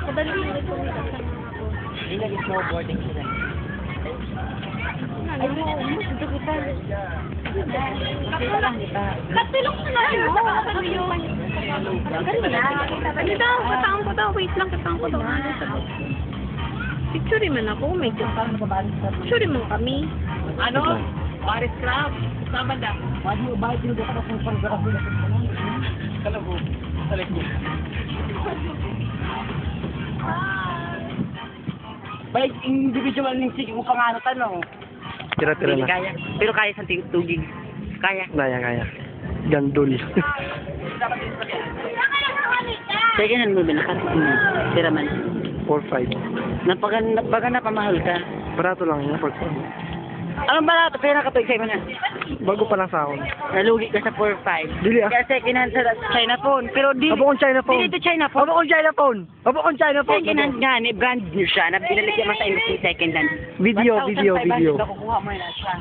Kadali nito nito sa mga ko. Hindi nag-snowboarding sila. Ay, dito kita. Kita lang kita. Katulong na lang. Sabi yun. Dito, katang ko daw. Wait lang, katang ko daw. Picture man ako. May picture man kami. Ano? Paris Club. Saan banda? Wadi mo ba tinugok ka kung panggarap nila sa kanan? Kalabo. Salik mo. Balik individual ng sige mo pangano tanong. Tira-tira na. Kaya. Pero kaya sa tugig. Kaya. Kaya. Gandul. Second hand mo binakat. Tira man. 4-5. Napaga napamahal ka. Barato lang yun. 4-5. Anong barato? Kaya nakapag sa'yo na. Bago pa lang sa akin. Nalugi ka sa 4-5. Dili ah. Kaya second hand sa China phone. Pero di. Abo kong China phone. Dili to China phone. Abo kong China phone. Abo kong China phone. Second hand nga ni brand new siya. Binalagyan mo sa industry second hand. Video. 1,500 ka kukuha mo na siya.